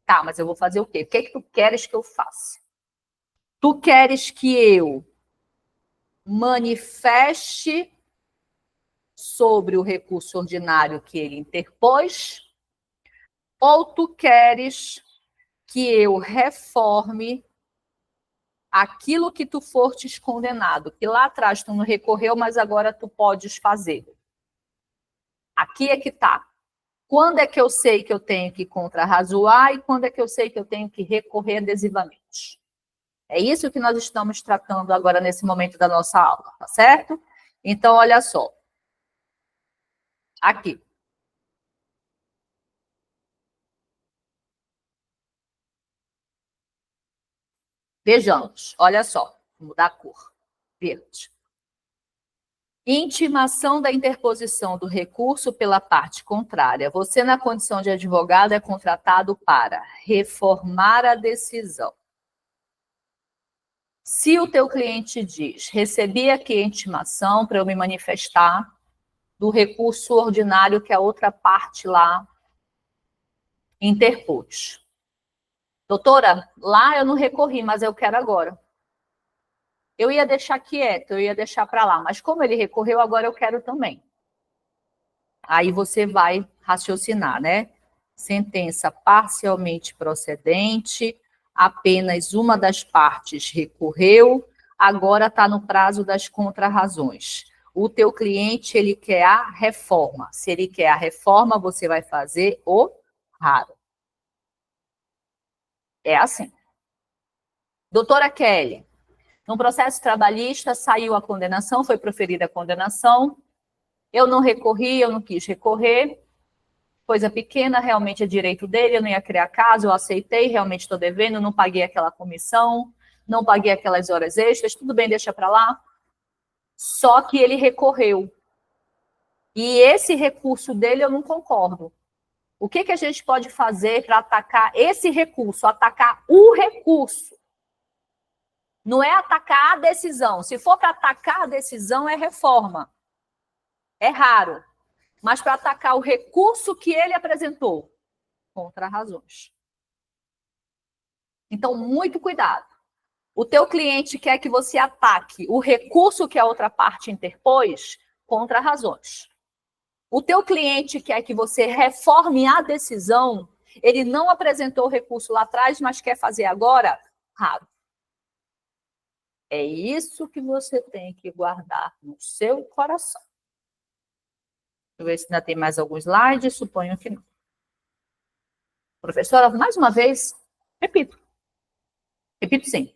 Tá, mas eu vou fazer o quê? O que é que tu queres que eu faça? Tu queres que eu manifeste sobre o recurso ordinário que ele interpôs? Ou tu queres que eu reforme aquilo que tu fortes condenado, que lá atrás tu não recorreu, mas agora tu podes fazer? Aqui é que tá. Quando é que eu sei que eu tenho que contrarrazoar e quando é que eu sei que eu tenho que recorrer adesivamente? É isso que nós estamos tratando agora nesse momento da nossa aula, tá certo? Então, olha só. Aqui. Vejamos, olha só. Vou mudar a cor. Verde. Intimação da interposição do recurso pela parte contrária. Você, na condição de advogado, é contratado para reformar a decisão. Se o teu cliente diz, recebi aqui a intimação para eu me manifestar do recurso ordinário que a outra parte lá interpôs. Doutora, lá eu não recorri, mas eu quero agora. Eu ia deixar quieto, eu ia deixar para lá, mas como ele recorreu, agora eu quero também. Aí você vai raciocinar, né? Sentença parcialmente procedente, apenas uma das partes recorreu, agora está no prazo das contrarrazões. O teu cliente, ele quer a reforma. Se ele quer a reforma, você vai fazer o raro. É assim. Doutora Kelly, no processo trabalhista, saiu a condenação, foi proferida a condenação, eu não recorri, eu não quis recorrer, coisa pequena, realmente é direito dele, eu não ia criar caso, eu aceitei, realmente estou devendo, não paguei aquela comissão, não paguei aquelas horas extras, tudo bem, deixa para lá. Só que ele recorreu. E esse recurso dele eu não concordo. O que a gente pode fazer para atacar esse recurso? Atacar o recurso. Não é atacar a decisão. Se for para atacar a decisão, é reforma. É raro. Mas para atacar o recurso que ele apresentou, contrarrazões. Então, muito cuidado. O teu cliente quer que você ataque o recurso que a outra parte interpôs, contrarrazões. O teu cliente quer que você reforme a decisão, ele não apresentou o recurso lá atrás, mas quer fazer agora, raro. É isso que você tem que guardar no seu coração. Deixa eu ver se ainda tem mais algum slide, suponho que não. Professora, mais uma vez, repito. Repito sim.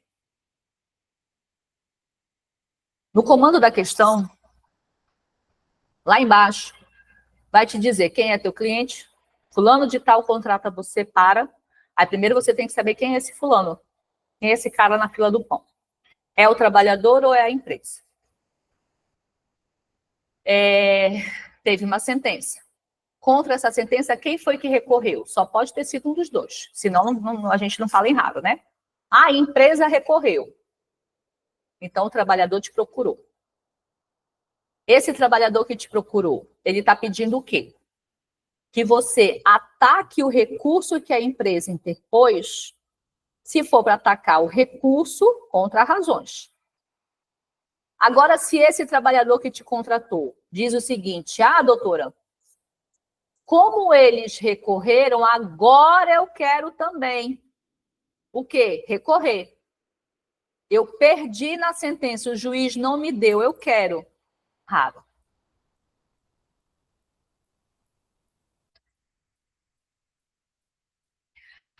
No comando da questão, lá embaixo, vai te dizer quem é teu cliente, fulano de tal contrata você para. Aí primeiro você tem que saber quem é esse fulano, quem é esse cara na fila do pão. É o trabalhador ou é a empresa? Teve uma sentença. Contra essa sentença, quem foi que recorreu? Só pode ter sido um dos dois, senão a gente não fala em raro, né? A empresa recorreu. Então o trabalhador te procurou. Esse trabalhador que te procurou, ele está pedindo o quê? Que você ataque o recurso que a empresa interpôs Se for para atacar o recurso, contra razões. Agora, se esse trabalhador que te contratou diz o seguinte: ah, doutora, como eles recorreram, agora eu quero também. O quê? Recorrer. Eu perdi na sentença, o juiz não me deu, eu quero. Raro.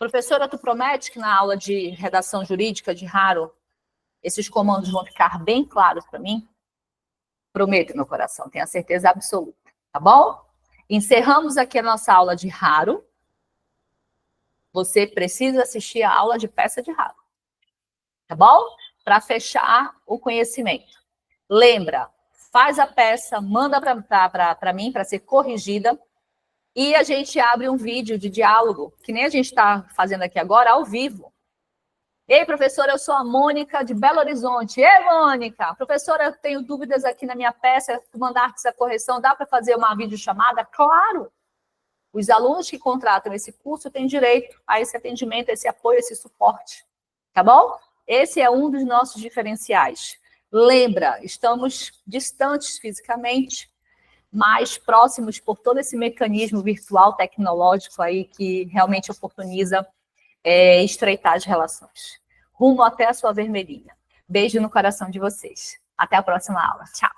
Professora, tu promete que na aula de redação jurídica de raro, esses comandos vão ficar bem claros para mim? Prometo, meu coração, tenho a certeza absoluta, tá bom? Encerramos aqui a nossa aula de raro. Você precisa assistir a aula de peça de raro, tá bom? Para fechar o conhecimento. Lembra, faz a peça, manda para mim para ser corrigida e a gente abre um vídeo de diálogo, que nem a gente está fazendo aqui agora, ao vivo. Ei, professora, eu sou a Mônica de Belo Horizonte. Ei, Mônica, professora, eu tenho dúvidas aqui na minha peça, tu mandaste essa correção, dá para fazer uma videochamada? Claro! Os alunos que contratam esse curso têm direito a esse atendimento, esse apoio, esse suporte. Tá bom? Esse é um dos nossos diferenciais. Lembra, estamos distantes fisicamente, mais próximos por todo esse mecanismo virtual tecnológico aí que realmente oportuniza estreitar as relações. Rumo até a sua vermelhinha. Beijo no coração de vocês. Até a próxima aula. Tchau.